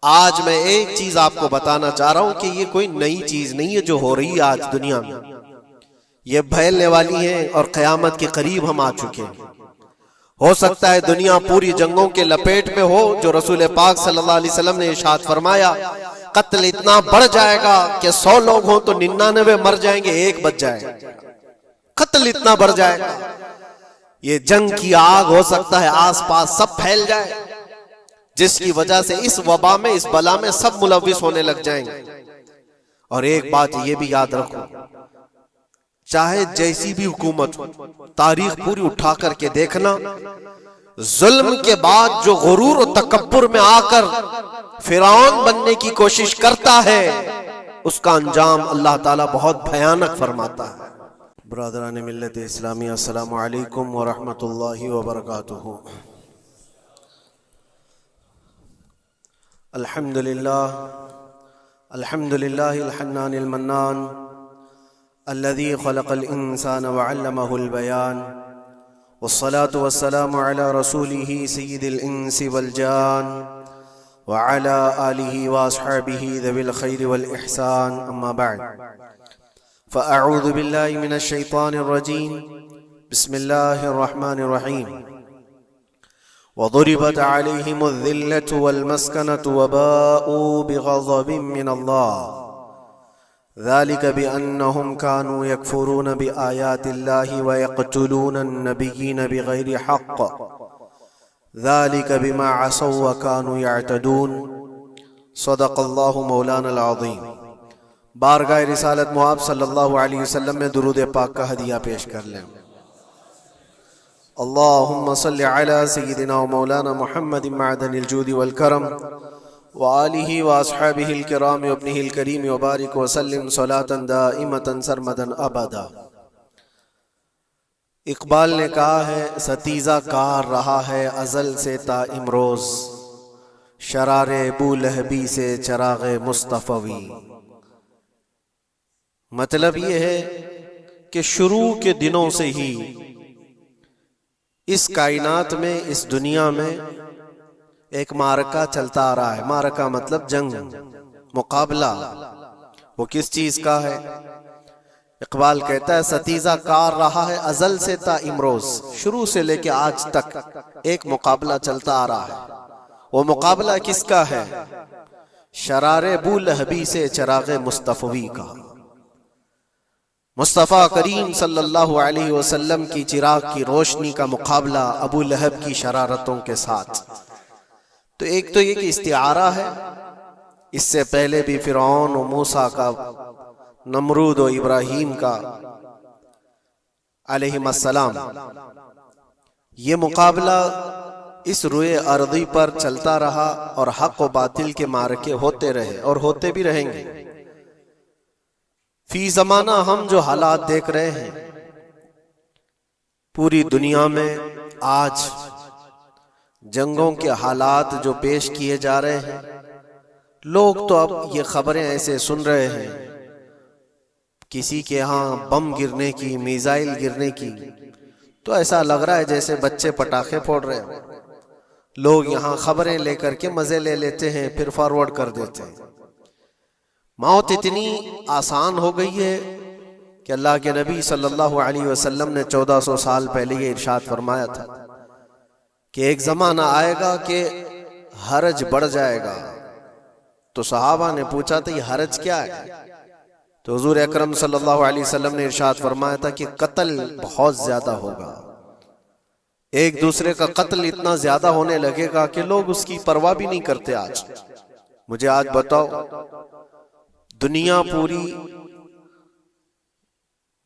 آج میں ایک چیز آپ کو بتانا چاہ رہا ہوں کہ یہ کوئی نئی چیز نہیں ہے جو ہو رہی ہے آج دنیا میں، یہ پھیلنے والی ہے اور قیامت کے قریب ہم آ چکے ہیں۔ ہو سکتا ہے دنیا پوری جنگوں کے لپیٹ میں ہو، جو رسول پاک صلی اللہ علیہ وسلم نے ارشاد فرمایا قتل اتنا بڑھ جائے گا کہ 100 لوگ ہوں تو 99 مر جائیں گے، ایک بچ جائے گا۔ قتل اتنا بڑھ جائے گا، یہ جنگ کی آگ ہو سکتا ہے آس پاس سب پھیل جائے، جس کی وجہ سے اس وبا میں، اس بلا میں سب ملوث ہونے لگ جائیں گے۔ اور ایک بات یہ بھی یاد رکھو، چاہے جیسی بھی حکومت ہو، تاریخ پوری اٹھا کر کے دیکھنا، ظلم کے بعد جو غرور و تکبر میں آ کر فرعون بننے کی کوشش کرتا ہے، اس کا انجام اللہ تعالیٰ بہت بھیانک فرماتا ہے۔ برادران ملت اسلامی، السلام علیکم ورحمۃ اللہ وبرکاتہ۔ الحمدللہ الحنان المنان الذي خلق الإنسان وعلمه البيان، والصلاة والسلام على رسوله سيد الإنس والجان وعلى آله وأصحابه ذوي الخير والإحسان، أما بعد فأعوذ بالله من الشيطان الرجيم، بسم الله الرحمن الرحيم۔ وضربت عليهم الذلة والمسكنة وباءوا بغضب من الله، ذلك بأنهم كانوا يكفرون بآيات الله ويقتلون النبيين بغير حق، ذلك بما عصوا وكانوا يعتدون، صدق الله مولانا العظيم۔ بارگاہ رسالت مآب صلی اللہ علیہ وسلم میں درود پاک کا ہدیہ پیش کر لیں۔ اللہم صل علی سیدنا و مولانا محمد معدن الجود والکرم وآلہ واصحابہ الکرام وابنہ الکریم وبارک وسلم صلاة دائمة سرمدا ابدا۔ اقبال نے کہا ہے، ستیزہ کار رہا ہے ازل سے تا امروز، شرار ابو لہبی سے چراغ مصطفی۔ مطلب یہ ہے کہ شروع کے دنوں سے ہی اس کائنات میں، اس دنیا میں ایک معرکہ چلتا آ رہا ہے۔ معرکہ مطلب جنگ، مقابلہ۔ وہ کس چیز کا ہے؟ اقبال کہتا ہے ستیزہ کار رہا ہے ازل سے تا امروز، شروع سے لے کے آج تک ایک مقابلہ چلتا آ رہا ہے۔ وہ مقابلہ کس کا ہے؟ شرار ابو لہبی سے چراغ مصطفی کا۔ مصطفیٰ کریم صلی اللہ علیہ وسلم کی چراغ کی روشنی کا مقابلہ ابو لہب کی شرارتوں کے ساتھ۔ تو ایک تو یہ کہ استعارہ ہے، اس سے پہلے بھی فرعون و موسیٰ کا، نمرود و ابراہیم کا علیہم السلام، یہ مقابلہ اس روئے ارضی پر چلتا رہا اور حق و باطل کے معرکے ہوتے رہے اور ہوتے بھی رہیں گے۔ فی زمانہ ہم جو حالات دیکھ رہے ہیں پوری دنیا میں، آج جنگوں کے حالات جو پیش کیے جا رہے ہیں، لوگ تو اب یہ خبریں ایسے سن رہے ہیں، کسی کے ہاں بم گرنے کی، میزائل گرنے کی، تو ایسا لگ رہا ہے جیسے بچے پٹاخے پھوڑ رہے ہیں۔ لوگ یہاں خبریں لے کر کے مزے لے لیتے ہیں، پھر فارورڈ کر دیتے ہیں۔ موت اتنی آسان ہو گئی ہے کہ اللہ کے نبی صلی اللہ علیہ وسلم نے 1400 سال پہلے یہ ارشاد فرمایا تھا کہ ایک زمانہ آئے گا کہ حرج بڑھ جائے گا۔ تو صحابہ نے پوچھا تھا یہ حرج کیا ہے؟ تو حضور اکرم صلی اللہ علیہ وسلم نے ارشاد فرمایا تھا کہ قتل بہت زیادہ ہوگا، ایک دوسرے کا قتل اتنا زیادہ ہونے لگے گا کہ لوگ اس کی پرواہ بھی نہیں کرتے۔ آج مجھے آج بتاؤ، دنیا پوری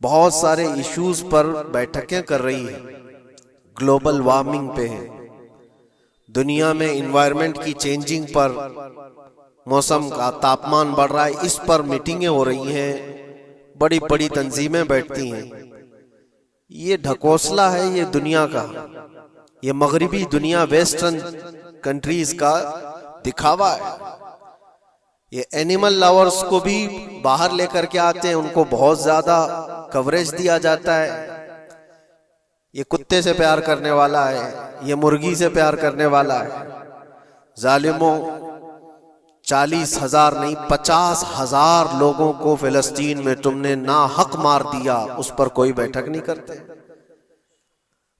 بہت سارے ایشوز پر بیٹھکیں کر رہی ہے، گلوبل وارمنگ پہ ہے، دنیا میں انوائرمنٹ کی چینجنگ پر، موسم کا تاپمان بڑھ رہا ہے، اس پر میٹنگیں ہو رہی ہیں، بڑی بڑی تنظیمیں بیٹھتی ہیں۔ یہ ڈھکوسلا ہے یہ دنیا کا، یہ مغربی دنیا، ویسٹرن کنٹریز کا دکھاوا ہے۔ یہ اینیمل لاورز کو بھی باہر لے کر کے آتے ہیں، ان کو بہت زیادہ کوریج دیا جاتا ہے۔ یہ کتے سے پیار کرنے والا ہے، یہ مرغی سے پیار کرنے والا ہے۔ ظالموں، 40,000 نہیں 50,000 لوگوں کو فلسطین میں تم نے ناحق مار دیا، اس پر کوئی بیٹھک نہیں کرتے۔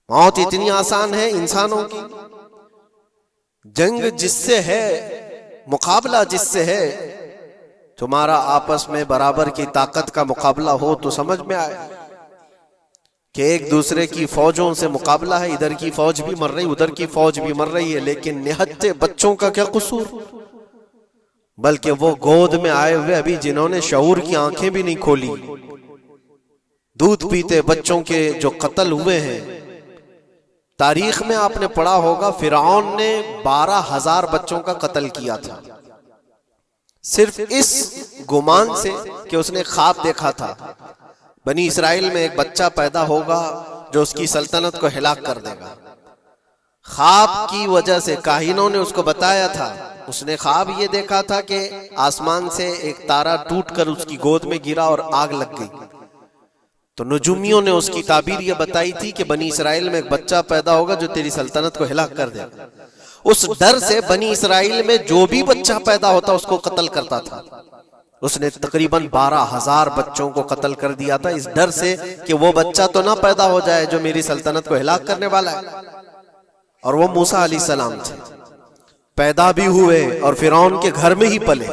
موت اتنی آسان ہے انسانوں کی، جنگ جس سے ہے، مقابلہ جس سے ہے، تمہارا آپس میں برابر کی طاقت کا مقابلہ ہو تو سمجھ میں آئے کہ ایک دوسرے کی فوجوں سے مقابلہ ہے، ادھر کی فوج بھی مر رہی، ادھر کی فوج بھی مر رہی ہے، لیکن نہتے بچوں کا کیا قصور؟ بلکہ وہ گود میں آئے ہوئے ابھی جنہوں نے شعور کی آنکھیں بھی نہیں کھولی، دودھ پیتے بچوں کے جو قتل ہوئے ہیں۔ تاریخ میں آپ نے پڑھا ہوگا فرعون نے 12,000 بچوں کا قتل کیا تھا، صرف اس گمان سے کہ اس نے خواب دیکھا تھا بنی اسرائیل میں ایک بچہ پیدا ہوگا جو اس کی سلطنت کو ہلاک کر دے گا۔ خواب کی وجہ سے کاہنوں نے اس کو بتایا تھا، اس نے خواب یہ دیکھا تھا کہ آسمان سے ایک تارا ٹوٹ کر اس کی گود میں گرا اور آگ لگ گئی، تو نجومیوں نے اس کی تعبیر یہ بتائی تھی کہ بنی اسرائیل میں ایک بچہ پیدا ہوگا جو تیری سلطنت کو ہلاک کر دے گا۔ اس ڈر سے بنی اسرائیل میں جو بھی بچہ پیدا ہوتا اس کو قتل کرتا تھا۔ اس نے تقریباً 12,000 بچوں کو قتل کر دیا تھا، اس ڈر سے کہ وہ بچہ تو نہ پیدا ہو جائے جو میری سلطنت کو ہلاک کرنے والا ہے۔ اور وہ موسیٰ علیہ السلام تھے، پیدا بھی ہوئے اور فرعون کے گھر میں ہی پلے،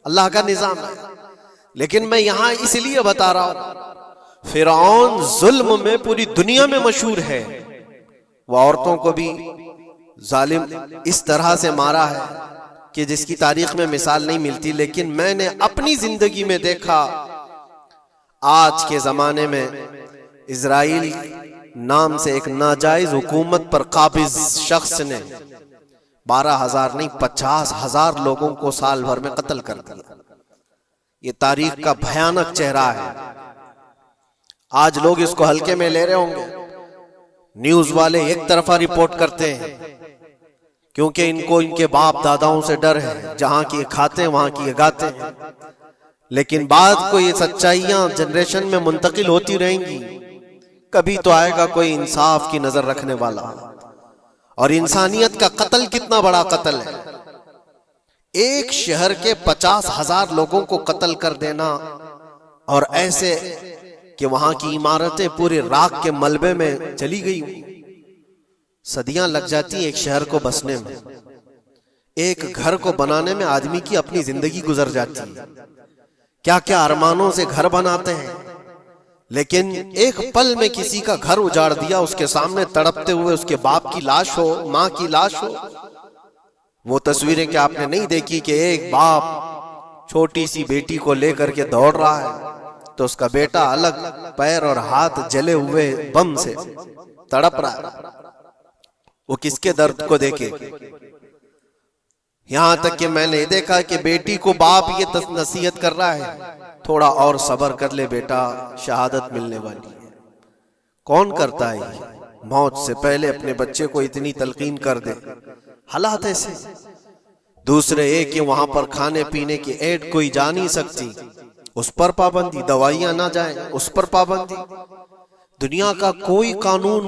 اللہ کا نظام ہے۔ لیکن میں یہاں اس لیے بتا رہا ہوں، فرعون ظلم میں پوری دنیا میں مشہور ہے، وہ عورتوں کو بھی ظالم اس طرح سے مارا ہے کہ جس کی تاریخ میں مثال نہیں ملتی۔ لیکن میں نے اپنی زندگی میں دیکھا، آج کے زمانے میں اسرائیل نام سے ایک ناجائز حکومت پر قابض شخص نے 12,000 نہیں 50,000 لوگوں کو سال بھر میں قتل کر دیا۔ یہ تاریخ کا بھیانک چہرہ ہے۔ آج لوگ اس کو ہلکے میں لے رہے ہوں گے، نیوز والے ایک طرفہ رپورٹ کرتے ہیں کیونکہ ان کو ان کے باپ داداؤں سے ڈر ہے، جہاں کی کھاتے ہیں وہاں کی گاتے ہیں، لیکن بعد کو یہ سچائیاں جنریشن میں منتقل ہوتی رہیں گی، کبھی تو آئے گا کوئی انصاف کی نظر رکھنے والا۔ اور انسانیت کا قتل کتنا بڑا قتل ہے، ایک شہر کے 50,000 لوگوں کو قتل کر دینا، اور ایسے کہ وہاں کی عمارتیں پورے راکھ کے ملبے میں چلی گئی، صدیاں لگ جاتی ایک شہر کو بسنے میں، ایک گھر کو بنانے میں آدمی کی اپنی زندگی گزر جاتی ہے، کیا کیا ارمانوں سے گھر بناتے ہیں، لیکن ایک پل میں کسی کا گھر اجاڑ دیا، اس کے سامنے تڑپتے ہوئے اس کے باپ کی لاش ہو، ماں کی لاش ہو۔ وہ تصویریں کہ آپ نے نہیں دیکھی کہ ایک باپ چھوٹی سی بیٹی کو لے کر کے دوڑ رہا ہے تو اس کا بیٹا الگ پیر اور ہاتھ جلے ہوئے بم سے تڑپ رہا ہے، وہ کس کے درد کو دیکھے۔ یہاں تک کہ میں نے دیکھا کہ بیٹی کو باپ یہ نصیحت کر رہا ہے، تھوڑا اور صبر کر لے بیٹا، شہادت ملنے والی ہے۔ کون کرتا ہے یہ؟ موت سے پہلے اپنے بچے کو اتنی تلقین کر دے، حالات ایسے۔ دوسرے ایک کہ وہاں پر کھانے پینے کی ایڈ کوئی جا نہیں سکتی، اس پر پابندی، دوائیاں نہ جائیں اس پر پابندی۔ دنیا کا کوئی قانون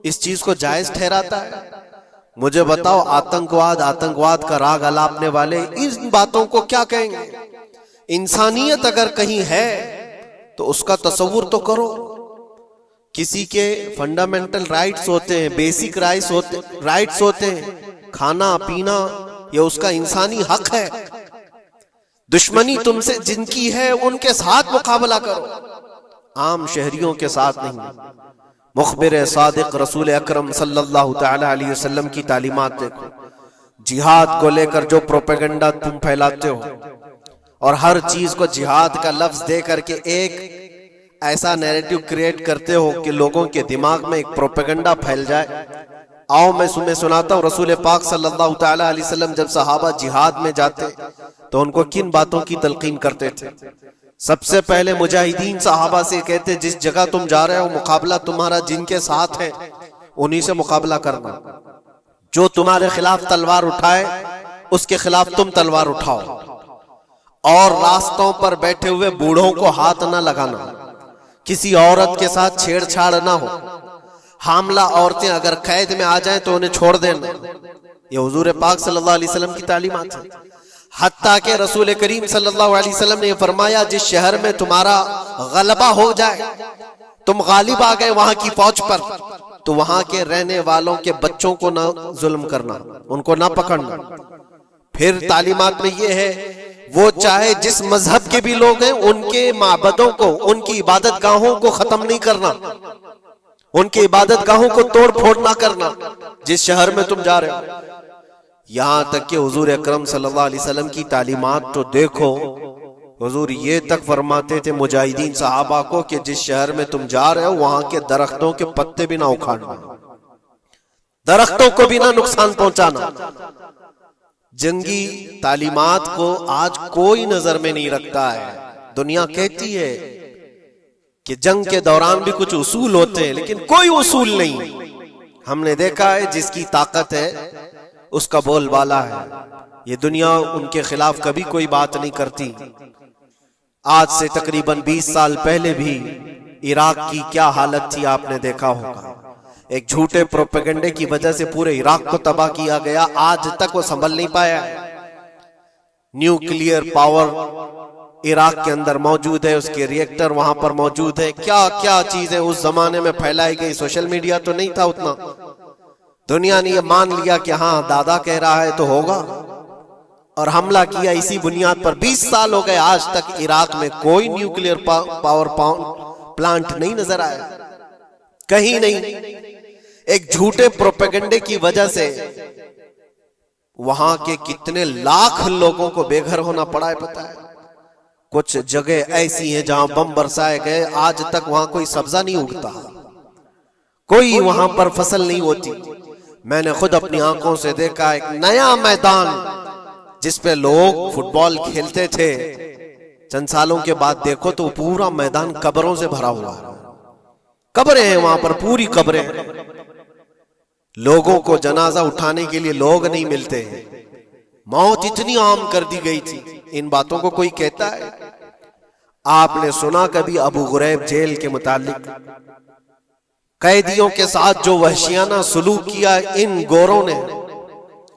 اس چیز کو جائز ٹھہراتا ہے؟ مجھے بتاؤ، آتنکواد کا راگ الاپنے والے ان باتوں کو کیا کہیں گے؟ انسانیت اگر کہیں ہے تو اس کا تصور تو کرو۔ کسی کے فنڈامنٹل رائٹس ہوتے ہیں، بیسک رائٹس ہوتے ہیں، کھانا پینا یہ اس کا انسانی حق ہے۔ دشمنی تم سے جن کی ہے ان کے ساتھ مقابلہ کرو، عام شہریوں کے ساتھ نہیں۔ مخبر صادق رسول اکرم صلی اللہ تعالی علیہ وسلم کی تعلیمات دیکھو، جہاد کو لے کر جو پروپیگنڈا تم پھیلاتے ہو اور ہر چیز کو جہاد کا لفظ دے کر کے ایک ایسا نیریٹو کریٹ کرتے ہو کہ لوگوں کے دماغ میں ایک پروپیگنڈا پھیل جائے۔ آؤ میں سناتا ہوں، رسول پاک صلی اللہ تعالی علیہ وسلم جب صحابہ جہاد میں جاتے تو ان کو کن باتوں کی تلقین کرتے تھے؟ سب سے پہلے مجاہدین صحابہ سے کہتے جس جگہ تم جا رہے ہو مقابلہ تمہارا جن کے ساتھ ہے انہی سے مقابلہ کرنا، جو تمہارے خلاف تلوار اٹھائے اس کے خلاف تم تلوار اٹھاؤ، اور راستوں پر بیٹھے ہوئے بوڑھوں کو ہاتھ نہ لگانا، کسی عورت کے ساتھ چھیڑ چھاڑ نہ ہو، حاملہ عورتیں اگر قید میں آ جائیں تو انہیں چھوڑ دینا، یہ حضور پاک صلی اللہ علیہ وسلم کی تعلیمات ہیں۔ حتیٰ کہ رسول کریم صلی اللہ علیہ وسلم نے فرمایا جس شہر میں تمہارا غلبہ ہو جائے، تم غالب آ گئے وہاں کی فوج پر، تو وہاں کے رہنے والوں کے بچوں کو نہ ظلم کرنا، ان کو نہ پکڑنا۔ پھر تعلیمات میں یہ ہے وہ چاہے جس مذہب کے بھی لوگ ہیں ان کے معبدوں کو، ان کی عبادت گاہوں کو ختم نہیں کرنا، ان کی عبادت گاہوں کو توڑ پھوڑ نہ کرنا جس شہر میں تم جا رہے ہو۔ یہاں تک کہ حضور اکرم صلی اللہ علیہ وسلم کی تعلیمات تو دیکھو، حضور یہ تک فرماتے تھے مجاہدین صحابہ کو کہ جس شہر میں تم جا رہے ہو وہاں کے درختوں کے پتے بھی نہ اکھاڑنا، درختوں کو بھی نہ نقصان پہنچانا۔ جنگی تعلیمات کو آج کوئی نظر میں نہیں رکھتا ہے۔ دنیا کہتی ہے کہ جنگ کے دوران بھی کچھ اصول ہوتے ہیں، لیکن کوئی اصول نہیں۔ ہم نے دیکھا ہے جس کی طاقت ہے اس کا بول بالا ہے، یہ دنیا ان کے خلاف کبھی کوئی بات نہیں کرتی۔ آج سے تقریباً 20 سال پہلے بھی عراق کی کیا حالت تھی آپ نے دیکھا ہوگا، ایک جھوٹے پروپیگنڈے کی وجہ سے پورے عراق کو تباہ کیا گیا، آج تک وہ سنبھل نہیں پایا ہے۔ نیوکلیئر پاور عراق کے اندر موجود ہے، اس کے ری ایکٹر وہاں پر موجود ہے، کیا کیا چیزیں اس زمانے میں پھیلائی گئی، سوشل میڈیا تو نہیں تھا اتنا، دنیا نے یہ مان لیا کہ ہاں دادا کہہ رہا ہے تو ہوگا، اور حملہ کیا اسی بنیاد پر۔ 20 سال ہو گئے آج تک عراق میں کوئی نیوکلیئر پاور پلانٹ نہیں نظر آیا، کہیں نہیں۔ ایک جھوٹے پروپیگنڈے کی وجہ سے وہاں کے کتنے لاکھ لوگوں کو بے گھر ہونا پڑا ہے پتہ ہے۔ کچھ جگہ ایسی ہیں جہاں بم برسائے گئے، آج تک وہاں کوئی سبزہ نہیں اگتا، کوئی وہاں پر فصل نہیں ہوتی۔ میں نے خود اپنی آنکھوں سے دیکھا ایک نیا میدان جس پہ لوگ فٹ بال کھیلتے تھے، چند سالوں کے بعد دیکھو تو پورا میدان قبروں سے بھرا ہوا ہے، قبریں ہیں وہاں پر، پوری قبریں، لوگوں کو جنازہ اٹھانے کے لیے لوگ نہیں ملتے، موت اتنی عام کر دی گئی تھی۔ ان باتوں کو کوئی کہتا ہے؟ آپ نے سنا کبھی ابو غریب جیل کے متعلق؟ قیدیوں کے ساتھ جو وحشیانہ سلوک کیا ان گوروں نے،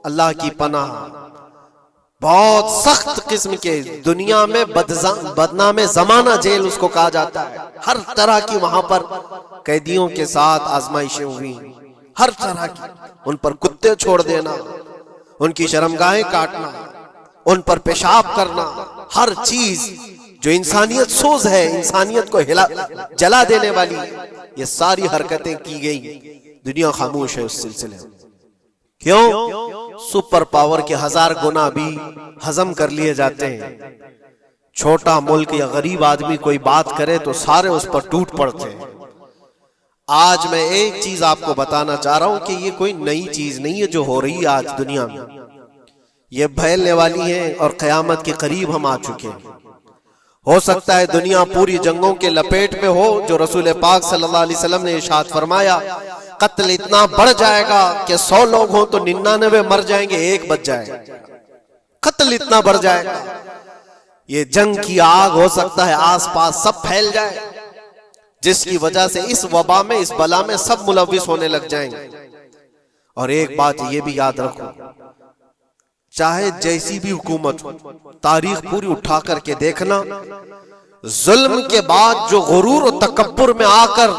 اللہ کی پناہ، بہت سخت قسم کے، دنیا میں بدنام زمانہ جیل اس کو کہا جاتا ہے۔ ہر طرح کی وہاں پر قیدیوں کے ساتھ آزمائشیں ہوئی، ہر طرح کی، ان پر کتے چھوڑ دینا، ان کی شرمگاہیں کاٹنا، ان پر پیشاب کرنا، ہر چیز جو انسانیت سوز ہے، انسانیت کو جلا دینے والی، یہ ساری حرکتیں کی گئی۔ دنیا خاموش ہے اس سلسلے میں۔ کیوں؟ سپر پاور کے 1000 گنا بھی ہضم کر لیے جاتے ہیں۔ چھوٹا ملک یا غریب آدمی کوئی بات کرے تو سارے اس پر ٹوٹ پڑتے ہیں۔ آج میں ایک چیز آپ کو بتانا چاہ رہا ہوں کہ یہ کوئی نئی چیز نہیں ہے جو ہو رہی ہے آج دنیا میں، یہ پھیلنے والی ہے اور قیامت کے قریب ہم آ چکے ہیں۔ ہو سکتا ہے دنیا پوری جنگوں کے لپیٹ میں ہو، جو رسول پاک صلی اللہ علیہ وسلم نے ارشاد فرمایا قتل اتنا بڑھ جائے گا کہ 100 لوگ ہوں تو 99 مر جائیں گے، ایک بچ جائے گا، قتل اتنا بڑھ جائے گا۔ یہ جنگ کی آگ ہو سکتا ہے آس پاس سب پھیل جائے، جس کی وجہ سے اس وبا میں، اس بلا میں سب ملوث ہونے لگ جائیں گے۔ اور ایک بات یہ بھی یاد رکھو، چاہے جیسی بھی حکومت ہو، تاریخ پوری اٹھا کر کے دیکھنا، ظلم کے بعد جو غرور و تکبر میں آ کر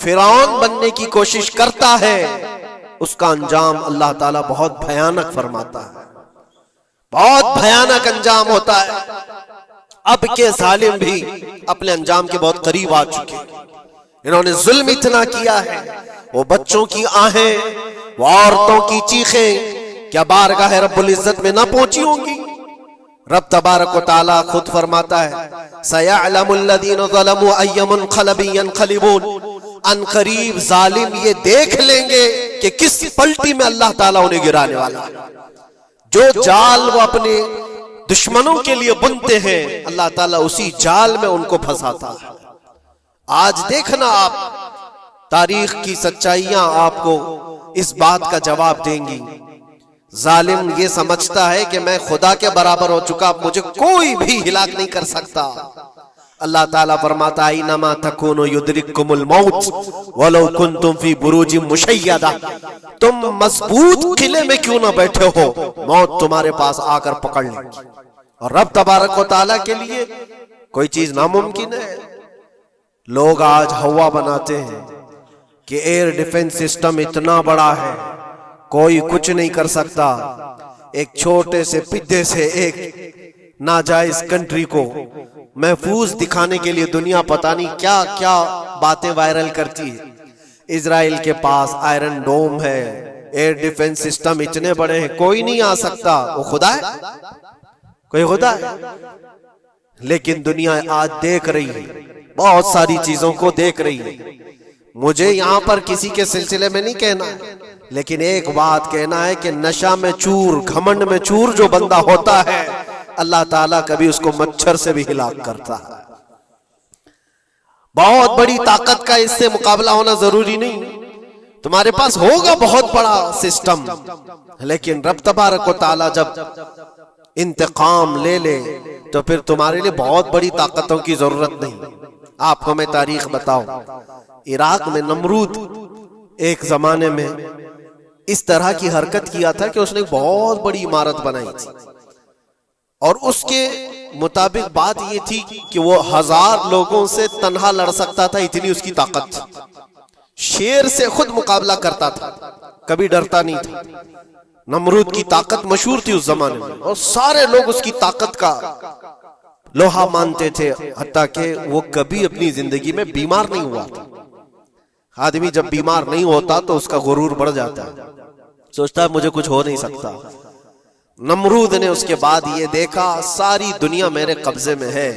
فرعون بننے کی کوشش کرتا ہے، اس کا انجام اللہ تعالیٰ بہت بھیانک فرماتا ہے، بہت بھیانک انجام ہوتا ہے۔ اب کے ظالم بھی اپنے انجام کے بہت قریب آ چکے، انہوں نے ظلم اتنا کیا ہے، وہ بچوں کی آہیں، وہ عورتوں کی چیخیں کیا بارگاہ رب العزت میں نہ پہنچی ہوں گی؟ رب تبارک و تعالیٰ خود فرماتا ہے سَيَعْلَمُ الَّذِينَ ظَلَمُوا أَيَّ مُنْقَلَبٍ يَنْقَلِبُونَ، ان قریب ظالم یہ دیکھ لیں گے کہ کس پلٹی میں اللہ تعالیٰ انہیں گرانے والا ہے۔ جو جال وہ اپنے دشمنوں کے لیے بنتے ہیں، اللہ تعالیٰ اسی جال میں ان کو پھنساتا ہے۔ آج دیکھنا آپ، تاریخ کی سچائیاں آپ کو اس بات کا جواب دیں گی۔ ظالم یہ سمجھتا ہے کہ میں خدا کے برابر ہو چکا، مجھے کوئی بھی ہلاک نہیں کر سکتا، اللہ تعالیٰ فرماتا ہے اینما تکونوا یدرککم الموت ولو کنتم فی بروج مشیدہ، تم مضبوط قلعے میں کیوں نہ بیٹھے ہو، موت تمہارے پاس آ کر پکڑ لے گی۔ اور رب تبارک و تعالیٰ کے لیے کوئی چیز ناممکن ہے۔ لوگ آج ہوا بناتے ہیں کہ ایئر ڈیفنس سسٹم اتنا بڑا ہے کوئی کچھ نہیں کر سکتا، ایک چھوٹے سے پدے سے ایک ناجائز کنٹری کو محفوظ دکھانے کے لیے دنیا پتہ نہیں کیا کیا باتیں وائرل کرتی ہے۔ اسرائیل کے پاس آئرن ڈوم ہے، ایئر ڈیفنس سسٹم اتنے بڑے ہیں، کوئی نہیں آ سکتا۔ وہ خدا ہے؟ کوئی خدا ہے؟ لیکن دنیا آج دیکھ رہی ہے، بہت ساری چیزوں کو دیکھ رہی ہے۔ مجھے یہاں پر کسی کے سلسلے میں نہیں کہنا ہے، لیکن ایک بات کہنا ہے کہ نشہ میں چور، گھمنڈ میں چور جو بندہ ہوتا ہے، اللہ تعالیٰ کبھی اس کو مچھر سے بھی ہلاک کرتا ہے۔ بہت بڑی طاقت کا اس سے مقابلہ ہونا ضروری نہیں، تمہارے پاس ہوگا بہت بڑا سسٹم، لیکن رب تبارک و تعالیٰ جب انتقام لے لے تو پھر تمہارے لیے بہت بڑی طاقتوں کی ضرورت نہیں۔ آپ کو میں تاریخ بتاؤں، عراق میں نمرود ایک زمانے میں اس طرح کی حرکت کیا تھا کہ اس نے ایک بہت بڑی عمارت بنائی تھی، اور اس کے مطابق بات یہ تھی کہ وہ 1000 لوگوں سے تنہا لڑ سکتا تھا، اتنی اس کی طاقت تھی۔ شیر سے خود مقابلہ کرتا تھا، کبھی ڈرتا نہیں تھا۔ نمرود کی طاقت مشہور تھی اس زمانے میں، اور سارے لوگ اس کی طاقت کا لوہا مانتے تھے، حتیٰ کہ وہ کبھی اپنی زندگی میں بیمار نہیں ہوا تھا۔ آدمی جب بیمار نہیں ہوتا تو اس کا غرور بڑھ جاتا ہے، سوچتا ہے مجھے کچھ ہو نہیں سکتا۔ نمرود نے اس کے بعد یہ دیکھا ساری دنیا میرے قبضے میں ہے،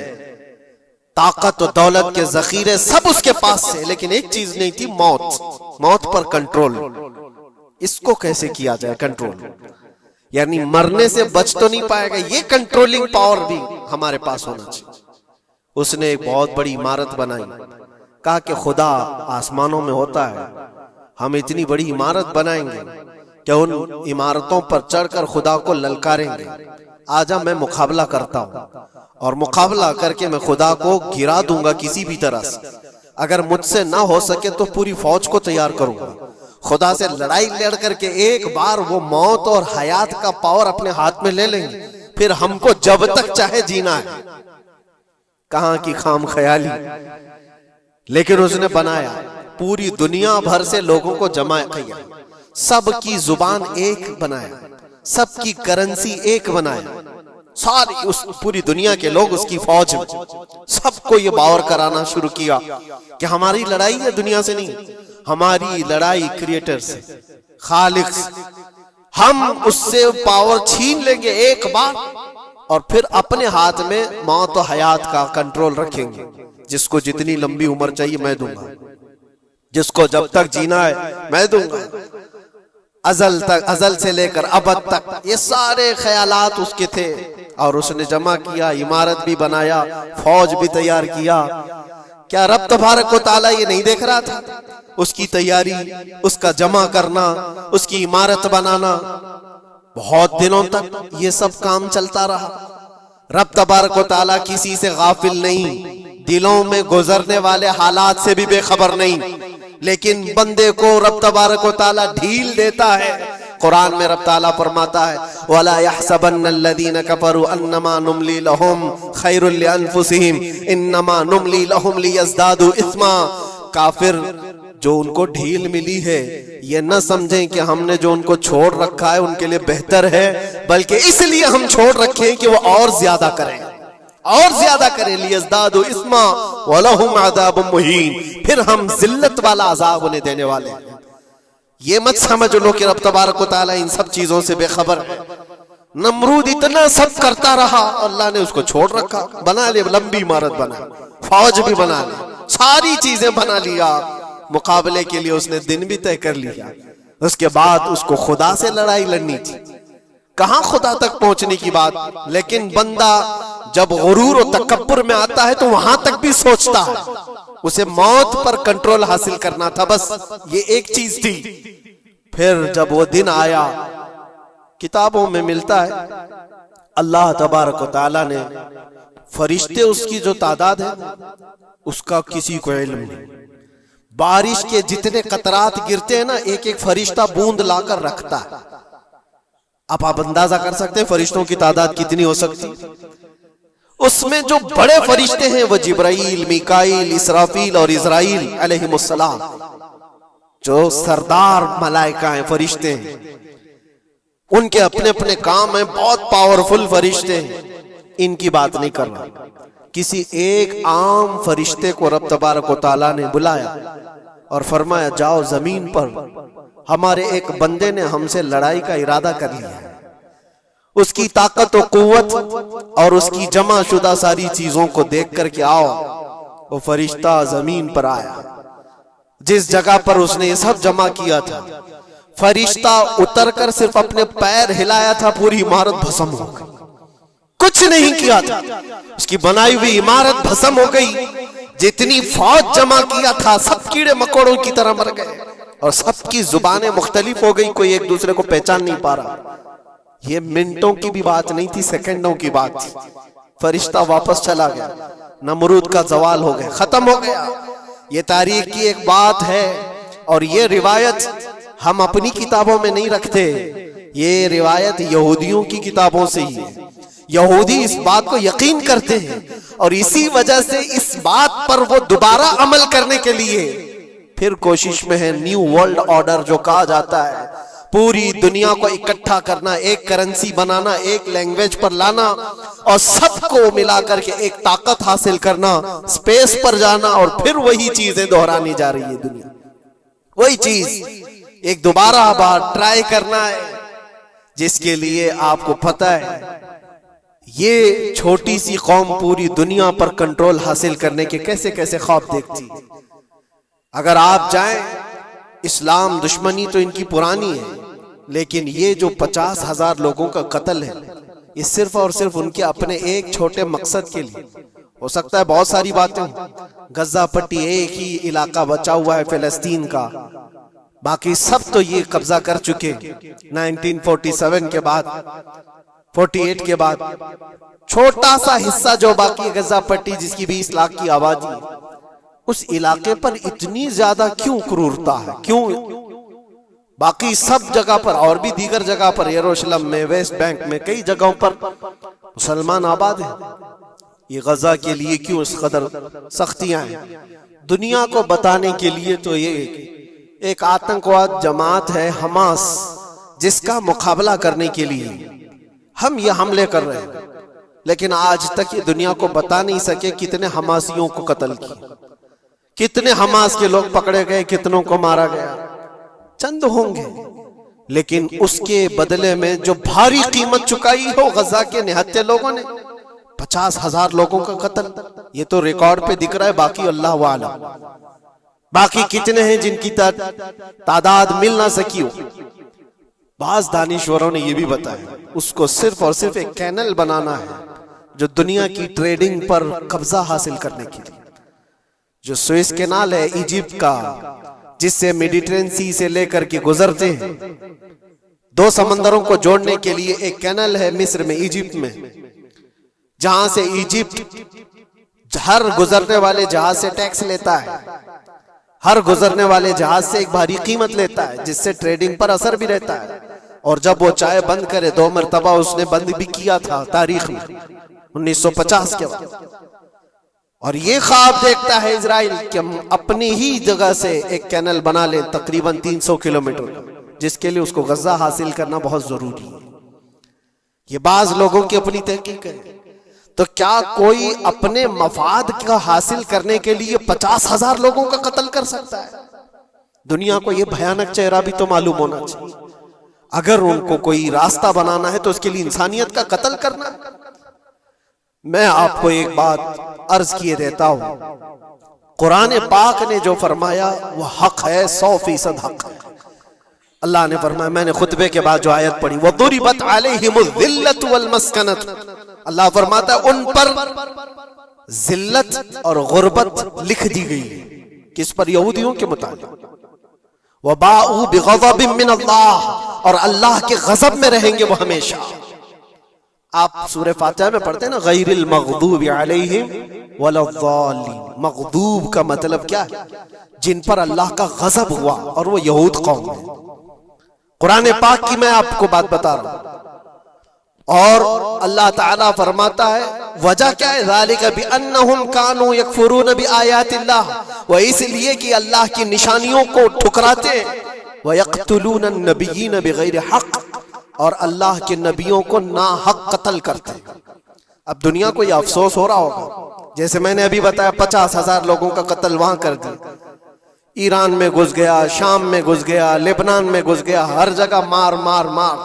طاقت و دولت کے ذخیرے سب اس کے پاس سے، لیکن ایک چیز نہیں تھی، موت پر کنٹرول۔ اس کو کیسے کیا جائے کنٹرول؟ یعنی مرنے سے بچ تو نہیں پائے گا، یہ کنٹرولنگ پاور بھی ہمارے پاس ہونا چاہیے۔ اس نے ایک بہت بڑی عمارت بنائی، کہا کہ خدا آسمانوں میں ہوتا ہے، ہم اتنی بڑی عمارت بنائیں گے کہ ان عمارتوں پر چڑھ کر خدا کو للکاریں گے۔ آجا میں مقابلہ کرتا ہوں، اور مقابلہ کر کے میں خدا کو گرا دوں گا کسی بھی طرح سے۔ اگر مجھ سے نہ ہو سکے تو پوری فوج کو تیار کروں گا، خدا سے لڑائی لڑ کر کے ایک بار وہ موت اور حیات کا پاور اپنے ہاتھ میں لے لیں گے، پھر ہم کو جب تک چاہے جینا ہے۔ کہاں کی خام خیالی! لیکن اس نے بنایا، پوری دنیا بھر سے لوگوں کو جمع کیا، سب کی زبان ایک بنایا، سب کی کرنسی ایک بنایا، ساری اس پوری دنیا کے لوگ اس کی فوج میں، سب کو یہ باور کرانا شروع کیا کہ ہماری لڑائی ہے دنیا سے نہیں، ہماری لڑائی کریٹر سے، خالق سے۔ ہم اس سے پاور چھین لیں گے ایک بار، اور پھر اپنے ہاتھ میں موت و حیات کا کنٹرول رکھیں گے۔ جس کو جتنی لمبی عمر چاہیے میں دوں گا، جس کو جب تک جینا ہے میں دوں گا، ازل سے لے کر ابد تک۔ یہ سارے خیالات اس کے تھے، اور اس نے جمع کیا، عمارت بھی بنایا، فوج بھی تیار کیا۔ کیا رب تبارک و تعالیٰ یہ نہیں دیکھ رہا تھا؟ اس کی تیاری، اس کا جمع کرنا، اس کی عمارت بنانا، بہت دنوں تک یہ سب کام چلتا رہا۔ رب تبارک و تعالیٰ کسی سے غافل نہیں، دلوں میں گزرنے والے حالات سے بھی بے خبر نہیں، لیکن بندے کو رب تبارک و تعالیٰ ڈھیل دیتا ہے۔ قرآن میں رب تعالیٰ فرماتا ہے وَلَا يَحْسَبَنَّ الَّذِينَ كَفَرُوا أَنَّمَا نُمْلِي لَهُمْ خَيْرٌ لِأَنفُسِهِمْ إِنَّمَا نُمْلِي لَهُمْ لِيَزْدَادُوا إِثْمًا۔ کافر جو ان کو ڈھیل ملی ہے یہ نہ سمجھیں کہ ہم نے جو ان کو چھوڑ رکھا ہے ان کے لیے بہتر ہے، بلکہ اس لیے ہم چھوڑ رکھیں کہ وہ اور زیادہ کریں، اور زیادہ کریں، لیزدادوا اثما ولہم عذاب مہین، پھر ہم ذلت والا عذاب انہیں دینے والے ہیں۔ یہ مت سمجھ لو کہ رب تبارک و تعالیٰ ان سب چیزوں سے بے خبر ہے۔ نمرود اتنا سب کرتا رہا، اللہ نے اس کو چھوڑ رکھا، بنا لے لمبی عمارت، بنا فوج بھی بنا لی، ساری چیزیں بنا لیا، مقابلے کے لیے اس نے دن بھی طے کر لیا۔ اس کے بعد اس کو خدا سے لڑائی لڑنی تھی، کہاں خدا تک پہنچنے کی بات، لیکن بندہ جب غرور و تکبر میں آتا ہے تو وہاں تک بھی سوچتا ہے، اسے موت پر کنٹرول حاصل کرنا تھا، بس یہ ایک چیز تھی۔ پھر جب وہ دن آیا، کتابوں میں ملتا ہے اللہ تبارک و تعالیٰ نے فرشتے اس کی جو تعداد ہے اس کا کسی کو علم نہیں. بارش کے جتنے قطرات گرتے ہیں نا، ایک ایک فرشتہ بوند لا کر رکھتا ہے. اب آپ اندازہ کر سکتے ہیں فرشتوں کی تعداد کتنی ہو سکتی. اس میں جو بڑے فرشتے ہیں وہ جبرائیل، میکائیل، اسرافیل اور اسرائیل علیہم السلام، جو سردار ملائکہ ہیں، فرشتے ہیں. ان کے اپنے اپنے کام ہیں، بہت پاورفل فرشتے ہیں. ان کی بات نہیں کر رہا. کسی ایک عام فرشتے کو رب تبارک و تعالیٰ نے بلایا اور فرمایا جاؤ زمین پر، ہمارے ایک بندے نے ہم سے لڑائی کا ارادہ کر لیا ہے. اس کی طاقت و قوت اور اس کی جمع شدہ ساری چیزوں کو دیکھ کر کے آؤ. وہ فرشتہ زمین پر آیا. جس جگہ پر اس نے یہ سب جمع کیا تھا، فرشتہ اتر کر صرف اپنے پیر ہلایا تھا، پوری عمارت بھسم ہو گئی. کچھ نہیں کیا تھا، اس کی بنائی ہوئی عمارت بھسم ہو گئی. جتنی فوج جمع کیا تھا سب کیڑے مکوڑوں کی طرح مر گئے، اور سب کی زبانیں مختلف ہو گئی، کوئی ایک دوسرے کو پہچان نہیں پا رہا. یہ منٹوں کی بھی بات نہیں تھی، سیکنڈوں کی بات تھی. فرشتہ واپس چلا گیا. نمرود کا زوال ہو گیا، ختم ہو گیا. یہ تاریخ کی ایک بات ہے، اور یہ روایت ہم اپنی کتابوں میں نہیں رکھتے. یہ روایت یہودیوں کی کتابوں سے ہی ہے. یہودی اس بات کو یقین کرتے ہیں، اور اسی وجہ سے اس بات پر وہ دوبارہ عمل کرنے کے لیے پھر کوشش میں ہے. نیو ورلڈ آرڈر جو کہا جاتا ہے، پوری دنیا کو اکٹھا کرنا، ایک کرنسی بنانا، ایک لینگویج پر لانا، اور سب کو ملا کر کے ایک طاقت حاصل کرنا، سپیس پر جانا، اور پھر وہی چیزیں دہرانی جا رہی ہے. دنیا وہی چیز ایک دوبارہ بار ٹرائی کرنا ہے، جس کے لیے آپ کو پتہ ہے یہ چھوٹی سی قوم پوری دنیا پر کنٹرول حاصل کرنے کے کیسے کیسے خواب دیکھتی. اگر آپ جائیں، اسلام دشمنی تو ان کی پرانی ہے، لیکن یہ جو 50,000 لوگوں کا قتل ہے، یہ صرف اور صرف ان کے اپنے ایک چھوٹے مقصد کے لیے. ہو سکتا ہے بہت ساری باتیں، غزہ پٹی ایک ہی علاقہ بچا ہوا ہے فلسطین کا، باقی سب تو یہ قبضہ کر چکے. 1947 کے بعد، 48 کے بعد چھوٹا سا حصہ جو باقی غزہ پٹی، جس کی 20 لاکھ کی آبادی، اس علاقے پر اتنی زیادہ کیوں کرورتا ہے؟ کیوں؟ باقی سب جگہ پر اور بھی دیگر جگہ پر، یروشلم میں، ویسٹ بینک میں، کئی جگہوں پر مسلمان آباد ہیں. یہ غزہ کے لیے کیوں اس قدر سختیاں ہیں؟ دنیا کو بتانے کے لیے تو یہ ایک آتنکواد جماعت ہے حماس، جس کا مقابلہ کرنے کے لیے ہم یہ حملے کر رہے ہیں. لیکن آج تک یہ دنیا کو بتا نہیں سکے کتنے حماسیوں کو قتل کیا، کتنے حماس کے لوگ پکڑے گئے، کتنوں کو مارا گیا. چند ہوں گے، لیکن اس کے بدلے میں جو بھاری قیمت چکائی ہو غزہ کے نہتے لوگوں نے، 50,000 لوگوں کا قتل، یہ تو ریکارڈ پہ دکھ رہا ہے. باقی اللہ عالم، باقی کتنے ہیں جن کی تعداد مل نہ سکی ہو. بعض دانشوروں نے یہ بھی بتایا اس کو صرف اور صرف ایک کینل بنانا ہے جو دنیا کی ٹریڈنگ پر قبضہ حاصل کرنے کے لیے. جو سوئس کینال ہے ایجپٹ کا، جس سے میڈیٹرین سی سے لے کر کے گزرتے ہیں، 2 سمندروں کو جوڑنے کے لیے ایک کینل ہے مصر میں، ایجپٹ میں، جہاں سے ایجپٹ ہر گزرنے والے جہاز سے ٹیکس لیتا ہے، ہر گزرنے والے جہاز سے ایک بھاری قیمت لیتا ہے، جس سے ٹریڈنگ پر اثر بھی رہتا ہے. اور جب وہ چاہے بند کرے، 2 مرتبہ اس نے بند بھی کیا تھا تاریخ میں، 1950 کے بعد. اور یہ خواب دیکھتا ہے اسرائیل کہ ہم اپنی ہی جگہ سے ایک کینل بنا لیں تقریباً 300 کلومیٹر، جس کے لیے اس کو غزہ حاصل کرنا بہت ضروری ہے. یہ بعض لوگوں کی اپنی تحقیق ہے. تو کیا کوئی اپنے مفاد کا حاصل کرنے کے لیے 50,000 لوگوں کا قتل کر سکتا ہے؟ دنیا کو یہ بھیانک چہرہ بھی تو معلوم ہونا چاہیے. اگر ان کو کوئی راستہ بنانا ہے تو اس کے لیے انسانیت کا قتل کرنا. میں آپ کو ایک بات عرض کیے دیتا ہوں، قرآن پاک نے جو فرمایا وہ حق ہے، 100% حق ہے. اللہ نے فرمایا، میں نے خطبے کے بعد جو آیت پڑھی، وَضُرِبَتْ عَلَيْهِمُ الذِّلَّةُ وَالْمَسْكَنَةُ، اللہ فرماتا ہے ان پر ذلت اور غربت لکھ دی گئی. کس پر؟ یہودیوں کے متعلق. وَبَاءُوا بِغَضَبٍ مِّنَ اللَّهِ، اور اللہ کے غضب میں رہیں گے وہ ہمیشہ. آپ سورہ فاتحہ میں پڑھتے ہیں نا غیر المغضوب علیہم ولا الضالین. مغضوب کا مطلب کیا ہے؟ جن پر اللہ کا غضب ہوا، اور وہ یہود قوم ہے. قرآن پاک کی میں آپ کو بات بتا رہا ہوں. اور اللہ تعالیٰ فرماتا ہے وجہ کیا ہے؟ ذالک بانہم کانوا یکفرون بآیات اللہ، وہ اس لیے کہ اللہ کی نشانیوں کو ٹھکراتے ہیں. ویقتلون النبیین بغیر حق، اور اللہ کے نبیوں کو ناحق قتل کرتے ہیں. اب دنیا کو یہ افسوس ہو رہا ہوگا، جیسے میں نے ابھی بتایا 50,000 لوگوں کا قتل وہاں کر دیا. ایران میں گھس گیا، شام میں گھس گیا، لبنان میں گھس گیا، ہر جگہ مار مار مار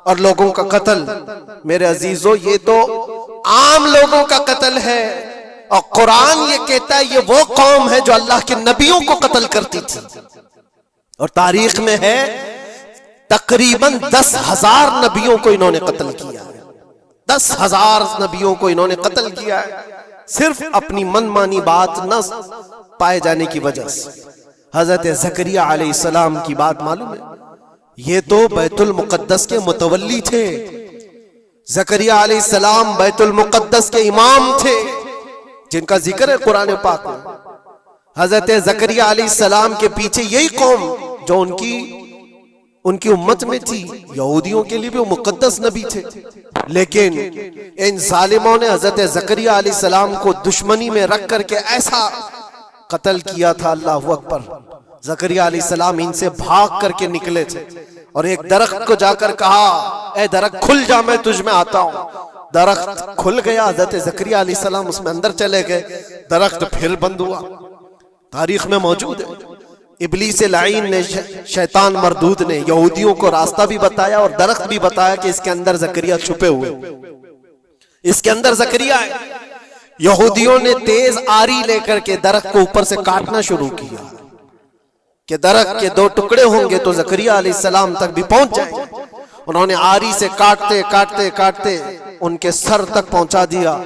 اور لوگوں کا قتل. میرے عزیزو، یہ تو عام لوگوں کا قتل ہے، اور قرآن یہ کہتا ہے یہ وہ قوم ہے جو اللہ کے نبیوں کو قتل کرتی تھی. اور تاریخ میں ہے تقریباً 10,000 نبیوں کو انہوں نے قتل کیا ہے. 10,000 نبیوں کو انہوں نے قتل کیا ہے، صرف اپنی من مانی بات نہ پائے جانے کی وجہ سے. حضرت زکریا علیہ السلام کی بات معلوم ہے، یہ تو بیت المقدس کے متولی تھے. زکریا علیہ السلام بیت المقدس کے امام تھے، جن کا ذکر ہے قرآن پاک میں. حضرت زکریا علیہ السلام کے پیچھے یہی قوم جو ان کی امت میں تھی، یہودیوں کے لیے بھی وہ مقدس نبی تھے. لیکن ان ظالموں نے حضرت زکریا علیہ السلام کو دشمنی میں رکھ کر کے ایسا قتل کیا تھا. اللہ اکبر. زکریا علیہ السلام ان سے بھاگ کر کے نکلے تھے، اور ایک درخت کو جا کر کہا اے درخت کھل جا، میں تجھ میں آتا ہوں. درخت کھل گیا، حضرت زکریا علیہ السلام اس میں اندر چلے گئے، درخت پھر بند ہوا. تاریخ میں موجود ہے. ابلیس لعین نے، شیطان مردود نے یہودیوں کو راستہ بھی بتایا اور درخت بھی بتایا کہ اس کے اندر زکریا چھپے ہوئے، اس کے اندر زکریا ہے. یہودیوں نے تیز آری لے کر کے درخت کو اوپر سے کاٹنا شروع کیا کہ درخت کے 2 ٹکڑے ہوں گے تو زکریا علیہ السلام تک بھی پہنچ جائیں. انہوں نے آری سے کاٹتے کاٹتے کاٹتے ان کے سر تک پہنچا دیا.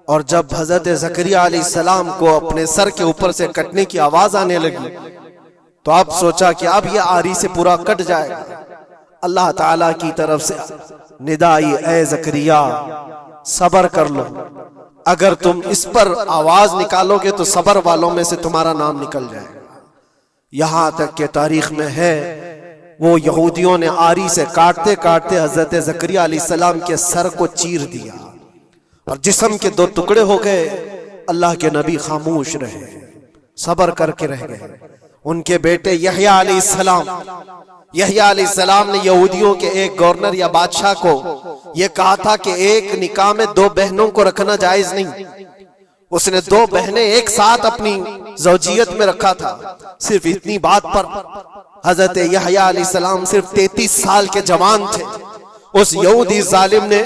اور جب حضرت زکریا علیہ السلام کو اپنے سر کے اوپر سے کٹنے کی آواز آنے لگی تو اب سوچا کہ اب یہ آری سے پورا کٹ جائے گا. اللہ تعالیٰ کی طرف سے ندا آئی اے زکریا صبر کر لو، اگر تم اس پر آواز نکالو گے تو صبر والوں میں سے تمہارا نام نکل جائے گا. یہاں تک کہ تاریخ میں ہے وہ یہودیوں نے آری سے کاٹتے کاٹتے حضرت زکریا علیہ السلام کے سر کو چیر دیا اور جسم کے 2 ٹکڑے ہو گئے. اللہ کے نبی خاموش رہے، صبر کر کے رہ گئے. ان کے بیٹے یحییٰ علیہ السلام نے یہودیوں کے ایک گورنر یا بادشاہ کو یہ کہا تھا کہ ایک نکاح میں 2 بہنوں کو رکھنا جائز نہیں. اس نے 2 بہنیں ایک ساتھ اپنی زوجیت میں رکھا تھا. صرف اتنی بات پر حضرت یحییٰ علیہ السلام صرف 33 سال کے جوان تھے. اس یہودی ظالم نے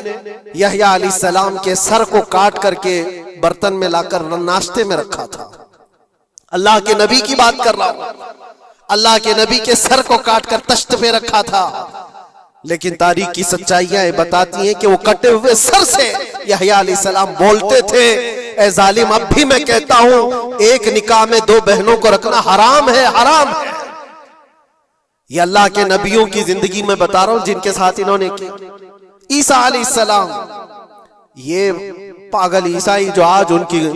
یحییٰ علیہ السلام کے سر کو کاٹ کر کے برتن میں لا کر ناشتے میں رکھا تھا. اللہ کے نبی کی بات کر رہا ہوں. اللہ کے نبی کے سر کو کاٹ کر تشت پہ رکھا تھا. لیکن تاریخ کی سچائیاں بتاتی ہیں کہ وہ کٹے ہوئے سر سے یحییٰ علیہ السلام بولتے تھے اے ظالم، اب بھی میں کہتا ہوں ایک نکاح میں 2 بہنوں کو رکھنا حرام ہے، حرام ہے. یہ اللہ کے نبیوں کی زندگی میں بتا رہا ہوں جن کے ساتھ انہوں نے کی. عیسیٰ علیہ السلام، یہ پاگل عیسائی جو آج ان کی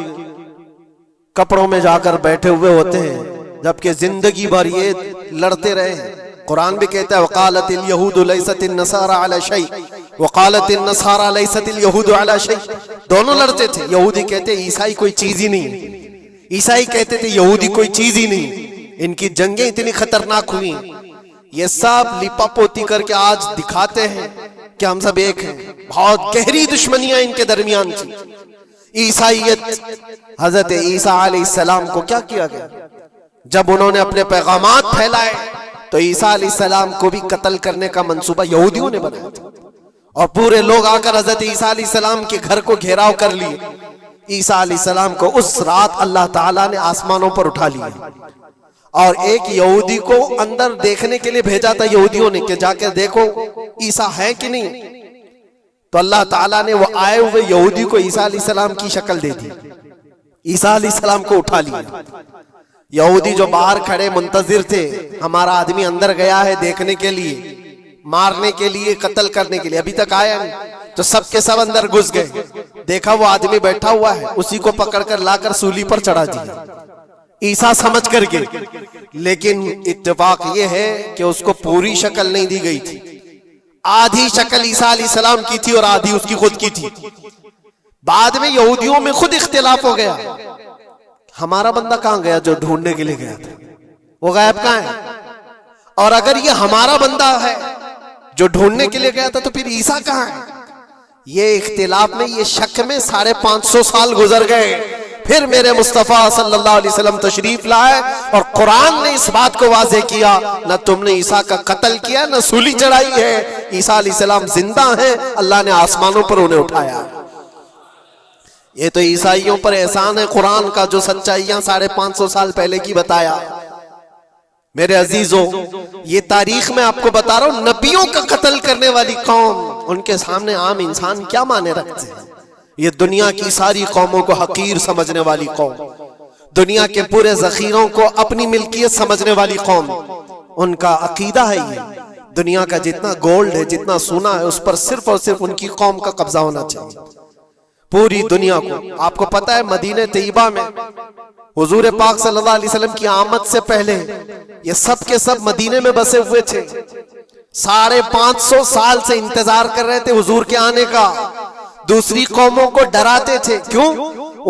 کپڑوں میں جا کر بیٹھے ہوئے ہوتے ہیں جبکہ زندگی بھر یہ لڑتے رہے ہیں. قرآن بھی کہتا ہے وقالت اليہود لیست النصارى علی شیء وقالت النصارى لیست اليہود علی شیء. دونوں لڑتے تھے. یہودی کہتے عیسائی کوئی چیز ہی نہیں، عیسائی کہتے تھے یہودی کوئی چیز ہی نہیں. ان کی جنگیں اتنی خطرناک ہوئی، یہ سب لپا پوتی کر کے آج دکھاتے ہیں کہ ہم سب ایک ہیں. بہت گہری دشمنیاں ان کے درمیان تھی. عیسائیت، حضرت عیسیٰ علیہ السلام کو کیا کیا گیا؟ جب انہوں نے اپنے پیغامات پھیلائے تو عیسیٰ علیہ السلام کو بھی قتل کرنے کا منصوبہ یہودیوں نے بنایا تھا، اور پورے لوگ آ کر حضرت عیسیٰ علیہ السلام کے گھر کو گھیراؤ کر لیے. عیسیٰ علیہ السلام کو اس رات اللہ تعالیٰ نے آسمانوں پر اٹھا لیا اور ایک یہودی کو اندر دیکھنے کے لیے بھیجا تھا یہودیوں نے کہ جا کے دیکھو عیسیٰ ہے کہ نہیں. تو اللہ تعالیٰ نے وہ آئے ہوئے یہودی کو عیسیٰ علیہ السلام کی شکل دے دی. عیسیٰ علیہ السلام کو اٹھا لیا. یہودی جو باہر کھڑے منتظر تھے ہمارا آدمی اندر گیا ہے دیکھنے کے لیے، مارنے کے لیے، قتل کرنے کے لیے، ابھی تک آیا نہیں. تو سب کے سب اندر گھس گئے. دیکھا وہ آدمی بیٹھا ہوا ہے, اسی کو پکڑ کر لا کر سولی پر چڑھا دیا عیسیٰ سمجھ کر کے. لیکن اتفاق یہ ہے کہ اس کو پوری شکل نہیں دی گئی تھی. آدھی شکل عیسیٰ علیہ السلام کی تھی اور آدھی اس کی خود کی تھی. بعد میں یہودیوں میں خود اختلاف ہو گیا, ہمارا بندہ کہاں گیا جو ڈھونڈنے کے لیے گیا تھا, وہ غائب کہاں ہے؟ اور اگر یہ ہمارا بندہ ہے جو ڈھونڈنے کے لیے گیا تھا تو پھر عیسیٰ کہاں ہے؟ یہ اختلاف میں, یہ شک میں 550 سال گزر گئے. پھر میرے مصطفیٰ صلی اللہ علیہ وسلم تشریف لائے اور قرآن نے اس بات کو واضح کیا, نہ تم نے عیسیٰ کا قتل کیا نہ سولی چڑھائی ہے. عیسیٰ علیہ السلام زندہ ہیں, اللہ نے آسمانوں پر انہیں اٹھایا. یہ تو عیسائیوں پر احسان ہے قرآن کا, جو سچائیاں 550 سال پہلے کی بتایا. میرے عزیزوں, یہ تاریخ میں آپ کو بتا رہا ہوں, نبیوں کا قتل کرنے والی قوم, ان کے سامنے عام انسان کیا مانے رکھتے ہیں؟ یہ دنیا کی ساری قوموں کو حقیر سمجھنے والی قوم, دنیا کے پورے ذخیروں کو اپنی ملکیت سمجھنے والی قوم. ان کا عقیدہ ہے یہ, دنیا کا جتنا گولڈ ہے, جتنا سونا ہے, اس پر صرف اور صرف ان کی قوم کا قبضہ ہونا چاہیے, پوری دنیا کو. آپ کو پتا ہے مدینہ طیبہ میں حضور پاک صلی اللہ علیہ وسلم کی آمد سے پہلے یہ سب کے سب مدینے میں بسے ہوئے تھے. 550 سال سے انتظار کر رہے تھے حضور کے آنے کا. دوسری قوموں کو ڈراتے تھے, کیوں؟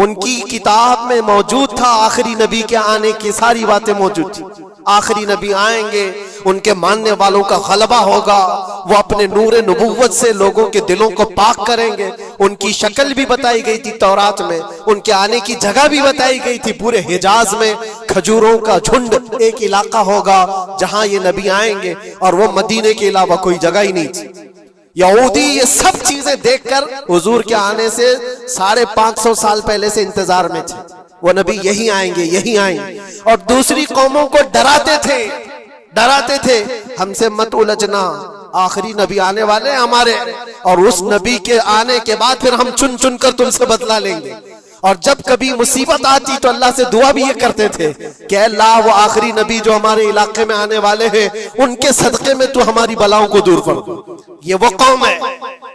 ان کی کتاب میں موجود تھا آخری نبی کے آنے کی ساری باتیں موجود تھی. آخری نبی آئیں گے, ان کے ماننے والوں کا غلبہ ہوگا, وہ اپنے نور نبوت سے لوگوں کے دلوں کو پاک کریں گے. ان کی شکل بھی بتائی گئی تھی تورات میں, ان کے آنے کی جگہ بھی بتائی گئی تھی. پورے حجاز میں کھجوروں کا جھنڈ ایک علاقہ ہوگا جہاں یہ نبی آئیں گے, اور وہ مدینے کے علاوہ کوئی جگہ ہی نہیں تھی. یہودی یہ سب چیزیں دیکھ کر حضور کے آنے سے 550 سال پہلے سے انتظار میں تھے, وہ نبی یہی آئیں گے, یہی آئیں گے. اور دوسری قوموں کو ڈراتے تھے, ہم سے مت الجھنا, آخری نبی آنے والے ہیں ہمارے, اور اس نبی کے آنے کے بعد پھر ہم چن چن کر تم سے بدلہ لیں گے. اور جب کبھی مصیبت آتی تو اللہ سے دعا بھی یہ کرتے تھے کہ اللہ وہ آخری نبی جو ہمارے علاقے میں آنے والے ہیں, ان کے صدقے میں تو ہماری بلاؤں کو دور کر دو. یہ وہ قوم ہے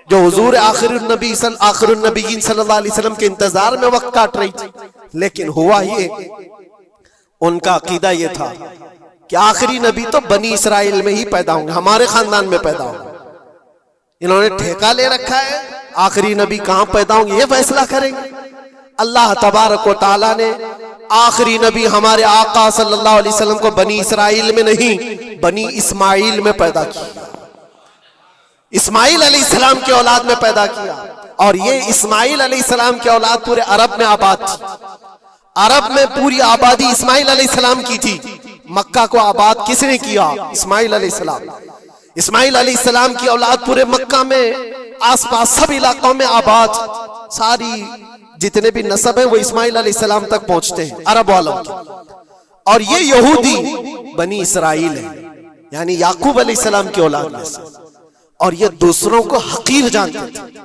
جو حضور آخر النبیین صلی اللہ علیہ وسلم کے انتظار میں وقت کاٹ رہی تھی. لیکن ہوا یہ, ان کا عقیدہ یہ تھا کہ آخری نبی تو بنی اسرائیل میں ہی پیدا ہوں گے, ہمارے خاندان میں پیدا ہوں گے. انہوں نے ٹھیکہ لے رکھا ہے آخری نبی کہاں پیدا ہوں گے یہ فیصلہ کریں گے. اللہ تبارک و تعالیٰ نے آخری نبی ہمارے آقا صلی اللہ علیہ وسلم کو بنی اسرائیل میں نہیں, بنی اسماعیل میں پیدا کیا. اسماعیل علیہ السلام کی اولاد میں پیدا کیا. اور یہ اسماعیل علیہ السلام کی اولاد پورے عرب میں آباد تھی. عرب میں پوری آبادی اسماعیل علیہ السلام کی تھی. مکہ کو آباد کس نے کیا؟ اسماعیل علیہ السلام. اسماعیل علیہ السلام کی اولاد پورے مکہ میں آس پاس سب علاقوں میں آباد. ساری جتنے بھی نسب ہیں وہ اسماعیل علیہ السلام تک پہنچتے ہیں عرب والوں کے. اور یہ یہودی بنی اسرائیل ہے, یعنی یعقوب علیہ السلام کی اولاد میں سے. اور یہ دوسروں کو حقیر جانتے تھے.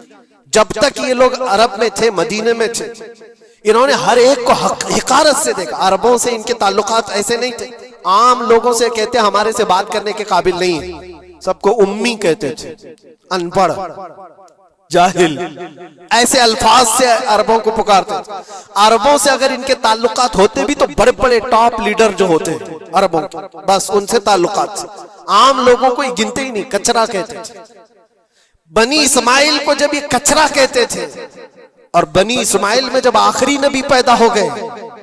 جب تک یہ لوگ عرب میں تھے, مدینے میں تھے, انہوں نے ہر ایک کو حقارت سے دیکھا. عربوں سے ان کے تعلقات ایسے نہیں تھے, عام لوگوں سے کہتے ہمارے سے بات کرنے کے قابل نہیں ہیں, سب کو امی کہتے تھے, ان پڑھ, جاہل, ایسے الفاظ سے عربوں کو پکارتے تھے. عربوں سے اگر ان کے تعلقات ہوتے بھی تو بڑے بڑے ٹاپ لیڈر جو ہوتے ہیں عربوں کے, بس ان سے تعلقات سے. عام لوگوں کو یہ گنتے ہی نہیں, کچرا کہتے تھے. بنی اسماعیل کو جب یہ کچرا کہتے تھے, اور بنی اسماعیل میں جب آخری نبی پیدا ہو گئے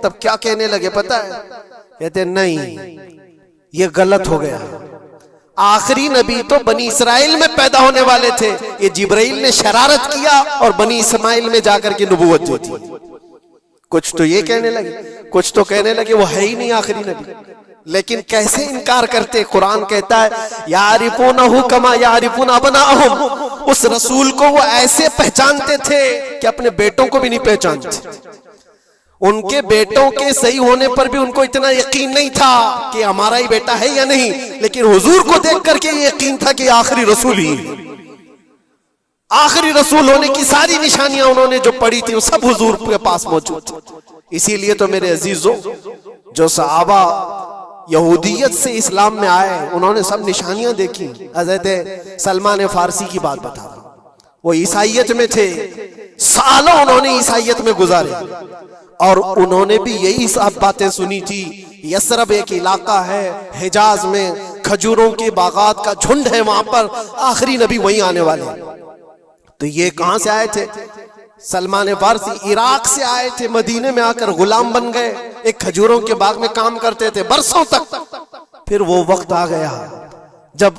تب کیا کہنے لگے پتا ہے؟ کہتے نہیں, یہ غلط ہو گیا. آخری نبی تو بنی اسرائیل میں پیدا ہونے والے تھے, یہ جبرائیل نے شرارت کیا اور بنی اسماعیل میں جا کر کے نبوت جو تھی. کچھ تو یہ کہنے لگے, کچھ تو کہنے لگے وہ ہے ہی نہیں آخری نبی. لیکن کیسے انکار کرتے؟ قرآن کہتا ہے یعرفونہ کما یعرفون ابناءہم, اس رسول کو وہ ایسے پہچانتے تھے کہ اپنے بیٹوں کو بھی نہیں پہچانتے. ان کے بیٹوں کے صحیح ہونے پر بھی ان کو اتنا یقین نہیں تھا کہ ہمارا ہی بیٹا ہے یا نہیں, لیکن حضور کو دیکھ کر کے یہ یقین تھا کہ آخری رسول ہی. آخری رسول ہونے کی ساری نشانیاں انہوں نے جو پڑھی تھی وہ سب حضور کے پاس موجود تھی. اسی لیے تو میرے عزیزوں, جو صحابہ یہودیت سے اسلام میں آئے انہوں نے سب نشانیاں دیکھی. حضرت سلمان فارسی کی بات بتا رہا ہوں, وہ عیسائیت میں تھے، سالوں انہوں نے عیسائیت میں گزارے، اور انہوں نے بھی یہی سب باتیں سنی تھی۔ یثرب ایک علاقہ ہے حجاز میں، کھجوروں کے باغات کا جھنڈ ہے وہاں پر، آخری نبی وہیں آنے والے ہیں۔ تو یہ کہاں سے آئے تھے؟ سلمان فارسی عراق سے آئے تھے، مدینے میں آ کر غلام بن گئے، ایک کھجوروں کے باغ میں کام کرتے تھے برسوں تک۔ پھر وہ وقت آ گیا جب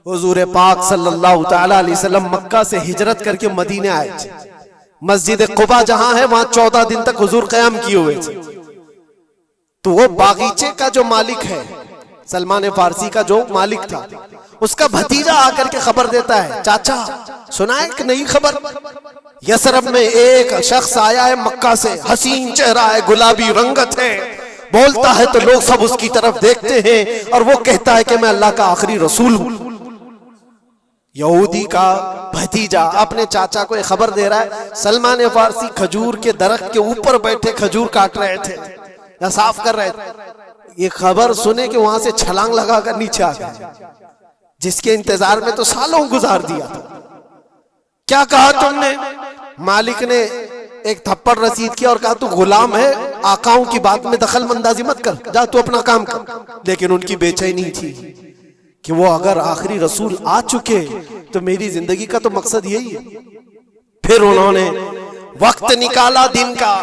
حضور پاک صلی اللہ تعالی علیہ وسلم مکہ سے ہجرت کر کے مدینے آئے تھے۔ مسجد قباء جہاں ہے وہاں 14 دن تک حضور قیام کیے ہوئے تھے۔ تو وہ باغیچے کا جو مالک ہے، سلمان فارسی کا جو مالک تھا، اس کا بھتیجا آ کر کے خبر دیتا ہے، چاچا سنا ہے ایک نئی خبر، یثرب میں ایک شخص آیا ہے مکہ سے، حسین چہرہ ہے، گلابی رنگت ہے، بولتا ہے تو لوگ سب اس کی طرف دیکھتے ہیں، اور وہ کہتا ہے کہ میں اللہ کا آخری رسول ہوں۔ یہودی کا بھتیجا اپنے چاچا کو یہ خبر دے رہا ہے۔ سلمان فارسی کھجور کے درخت کے اوپر بیٹھے کھجور کاٹ رہے تھے یا صاف کر رہے تھے، یہ خبر سنے کہ وہاں سے چھلانگ لگا کر نیچے آ گئے، جس کے انتظار میں تو سالوں گزار دیا تھا۔ کیا کہا تم نے؟ مالک نے ایک تھپڑ رسید کیا اور کہا تو غلام ہے، آقاؤں کی بات میں دخل اندازی مت کر، جا تو اپنا کام کر۔ لیکن ان کی بے چینی تھی کہ وہ اگر آخری رسول آ چکے تو میری زندگی کا تو مقصد یہی ہے۔ پھر انہوں نے وقت نکالا دن کا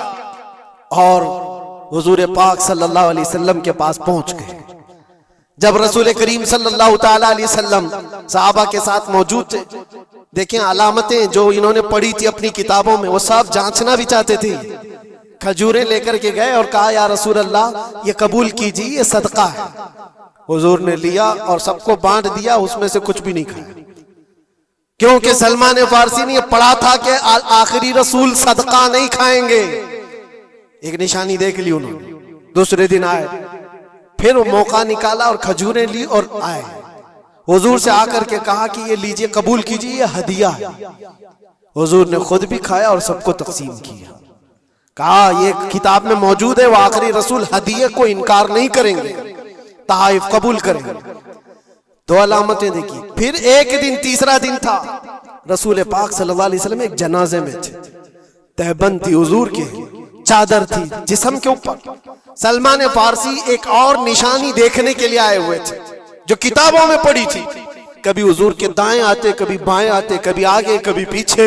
اور حضور پاک صلی اللہ علیہ وسلم کے پاس پہنچ گئے۔ جب رسول کریم صلی اللہ تعالی علیہ وسلم صحابہ کے ساتھ موجود تھے، دیکھیں علامتیں جو انہوں نے پڑھی تھی اپنی کتابوں میں، وہ سب جانچنا بھی چاہتے تھے۔ کھجوریں لے کر کے گئے اور کہا یا رسول اللہ یہ قبول کیجیے، یہ صدقہ ہے۔ حضور نے لیا اور سب کو بانٹ دیا، اس میں سے کچھ بھی نہیں کھایا، کیونکہ سلمان فارسی نے یہ پڑھا تھا کہ آخری رسول صدقہ نہیں کھائیں گے۔ ایک نشانی دیکھ لی انہوں نے۔ دوسرے دن آئے، پھر وہ موقع نکالا اور کھجوریں لی اور آئے، حضور سے آ کر کے کہا کہ یہ لیجئے، قبول کیجئے، یہ ہدیہ ہے۔ حضور نے خود بھی کھایا اور سب کو تقسیم کیا، کہا یہ کتاب میں موجود ہے، وہ آخری رسول ہدیے کو انکار نہیں کریں گے، تحائف قبول کریں گے۔ دو علامتیں دیکھی۔ پھر ایک دن، تیسرا دن تھا، رسول پاک صلی اللہ علیہ وسلم ایک جنازے میں تھے، تہبند تھی حضور کے، چادر تھی جسم کے اوپر۔ سلمان فارسی ایک اور نشانی دیکھنے کے لیے آئے ہوئے تھے جو کتابوں میں پڑھی تھی، کبھی حضور کے دائیں آتے، کبھی بائیں آتے، کبھی آگے کبھی پیچھے،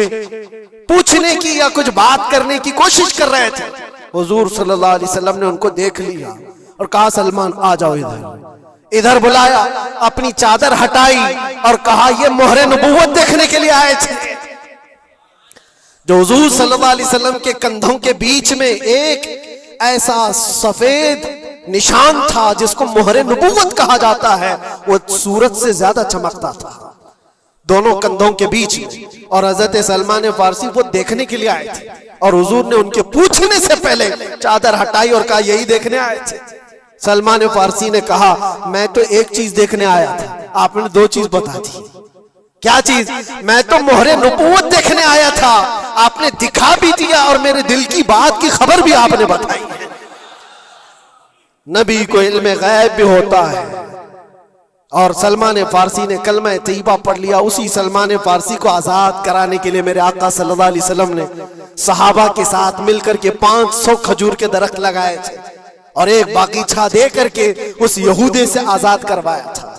پوچھنے کی یا کچھ بات کرنے کی کوشش کر رہے تھے۔ حضور صلی اللہ علیہ وسلم نے ان کو دیکھ لیا اور کہا سلمان آ جاؤ ادھر۔ ادھر بلایا، اپنی چادر ہٹائی اور کہا یہ مہر نبوت دیکھنے کے لیے آئے تھے۔ جو حضور صلی اللہ علیہ وسلم کے کندھوں کے بیچ میں ایک ایسا سفید نشان تھا جس کو مہر نبوت کہا جاتا ہے، وہ سورج سے زیادہ چمکتا تھا دونوں کندھوں کے بیچ میں، اور حضرت سلمان فارسی وہ دیکھنے کے لیے آئے تھے، اور حضور نے ان کے پوچھنے سے پہلے چادر ہٹائی اور کہا یہی دیکھنے آئے تھے۔ سلمان فارسی نے کہا میں تو ایک چیز دیکھنے آیا تھا، آپ نے دو چیز بتا دی۔ کیا چیز؟ میں تو مہر نبوت دیکھنے آیا تھا، آپ نے دکھا بھی دیا اور میرے دل کی بات کی خبر بھی آپ نے بتائی ہے۔ نبی کو علم غیب بھی ہوتا ہے۔ اور سلمان فارسی نے کلمہ طیبہ پڑھ لیا۔ اسی سلمان فارسی کو آزاد کرانے کے لیے میرے آقا صلی اللہ علیہ وسلم نے صحابہ کے ساتھ مل کر کے 500 کھجور کے درخت لگائے تھے اور ایک باغیچہ دے کر کے اس یہودی سے آزاد کروایا تھا۔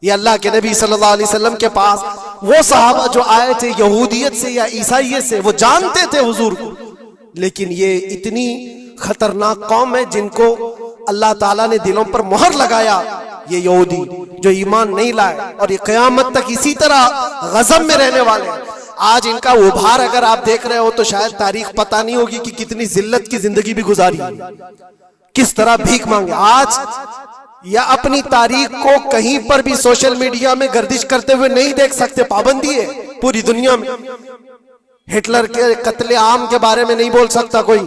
یہ اللہ کے نبی صلی اللہ علیہ وسلم کے پاس وہ صحابہ جو آئے تھے یہودیت سے یا عیسائیت سے، وہ جانتے تھے حضور کو، لیکن یہ اتنی خطرناک قوم ہے جن کو اللہ تعالیٰ نے دلوں پر مہر لگایا، یہ یہودی جو ایمان نہیں لائے، اور یہ قیامت تک اسی طرح غضب میں رہنے والے ہیں۔ آج ان کا ابھار اگر آپ دیکھ رہے ہو تو شاید تاریخ پتہ نہیں ہوگی کہ کتنی ذلت کی زندگی بھی گزاری، کس طرح بھیک مانگے۔ آج یا اپنی تاریخ کو کہیں پر بھی سوشل میڈیا میں گردش کرتے ہوئے نہیں دیکھ سکتے، پابندی ہے پوری دنیا میں۔ ہٹلر کے قتل عام کے بارے میں نہیں بول سکتا کوئی،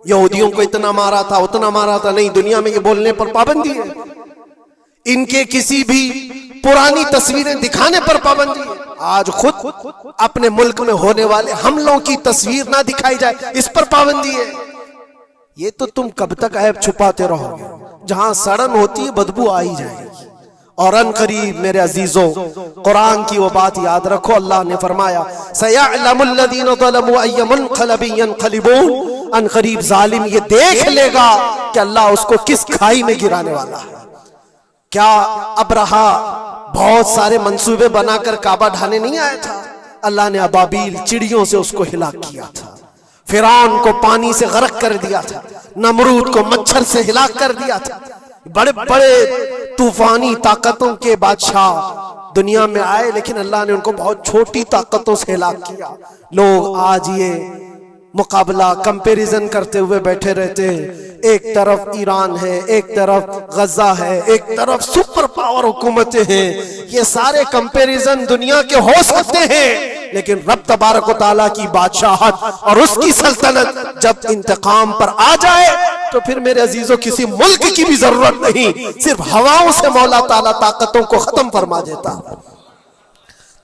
یہودیوں کو اتنا مارا تھا اتنا مارا تھا، نہیں، دنیا میں یہ بولنے پر پابندی ہے۔ ان کے کسی بھی پرانی تصویریں دکھانے پر پابندی ہے۔ آج خود اپنے ملک میں ہونے والے حملوں کی تصویر نہ دکھائی جائے، اس پر پابندی ہے۔ یہ تو تم کب تک عیب چھپاتے رہو گے؟ جہاں سڑن ہوتی ہے بدبو آ ہی جائے گی، اور ان قریب میرے عزیزوں قرآن کی وہ بات یاد رکھو، اللہ نے فرمایا سَيَعْلَمُ الَّذِينَ ظَلَمُوا أَيَّ مُنْقَلَبٍ يَنْقَلِبُونَ، ان قریب ظالم یہ دیکھ لے گا کہ اللہ اس کو کس کھائی میں گرانے والا ہے۔ کیا ابرہا بہت سارے منصوبے بنا کر کعبہ ڈھانے نہیں آیا تھا؟ اللہ نے ابابیل چڑیوں سے اس کو ہلاک کیا تھا، فرعون کو پانی سے غرق کر دیا تھا، نمرود کو مچھر سے ہلاک کر دیا تھا۔ بڑے بڑے طوفانی طاقتوں کے بادشاہ دنیا میں آئے، لیکن اللہ نے ان کو بہت چھوٹی طاقتوں سے ہلاک کیا۔ لوگ آج یہ مقابلہ کمپیریزن کرتے ہوئے بیٹھے رہتے ہیں، ایک طرف ایران ہے، ایک طرف غزہ ہے، ایک طرف سپر پاور حکومتیں ہیں۔ یہ سارے کمپیریزن دنیا کے ہو سکتے ہیں، لیکن رب تبارک و تعالیٰ کی بادشاہت اور اس کی سلطنت جب انتقام پر آ جائے تو پھر میرے عزیزوں کسی ملک کی بھی ضرورت نہیں، صرف ہواؤں سے مولا تعالیٰ طاقتوں کو ختم فرما دیتا۔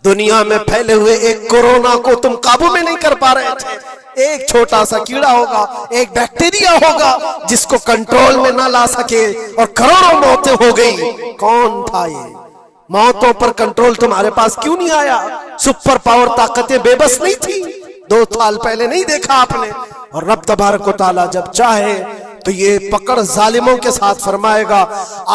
دنیا میں پھیلے ہوئے ایک کورونا کو تم قابو میں نہیں کر پا رہے تھے، ایک چھوٹا سا کیڑا ہوگا، ایک بیکٹیریا ہوگا جس کو کنٹرول میں نہ لا سکے اور کروڑوں موتیں ہو گئی۔ کون تھا یہ؟ موتوں پر کنٹرول تمہارے پاس کیوں نہیں آیا؟ سپر پاور طاقتیں بے بس نہیں تھی؟ 2 سال پہلے نہیں دیکھا آپ نے؟ اور رب تبارک و تعالیٰ جب چاہے تو یہ پکڑ ظالموں کے ساتھ فرمائے گا۔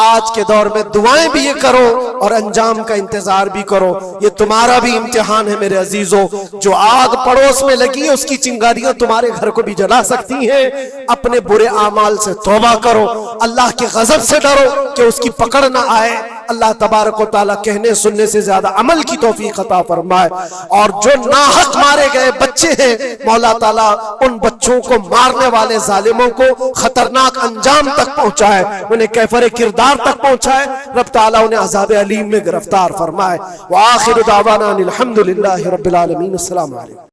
آج کے دور میں دعائیں بھی یہ کرو اور انجام کا انتظار بھی کرو۔ یہ تمہارا بھی امتحان ہے میرے عزیزوں، جو آگ پڑوس میں لگی ہے اس کی چنگاریاں تمہارے گھر کو بھی جلا سکتی ہیں۔ اپنے برے اعمال سے توبہ کرو، اللہ کے غضب سے ڈرو کہ اس کی پکڑ نہ آئے۔ اللہ تبارک و تعالیٰ کہنے سننے سے زیادہ عمل کی توفیق عطا فرمائے۔ اور جو ناحق مارے گئے بچے ہیں، مولا تعالیٰ ان بچوں کو مارنے والے ظالموں کو خطرناک انجام تک پہنچائے، انہیں کیفر کردار تک پہنچائے۔ رب تعالیٰ انہیں عذاب علیم میں گرفتار فرمائے۔ وآخر دعوانا الحمدللہ رب العالمین۔ السلام علیکم۔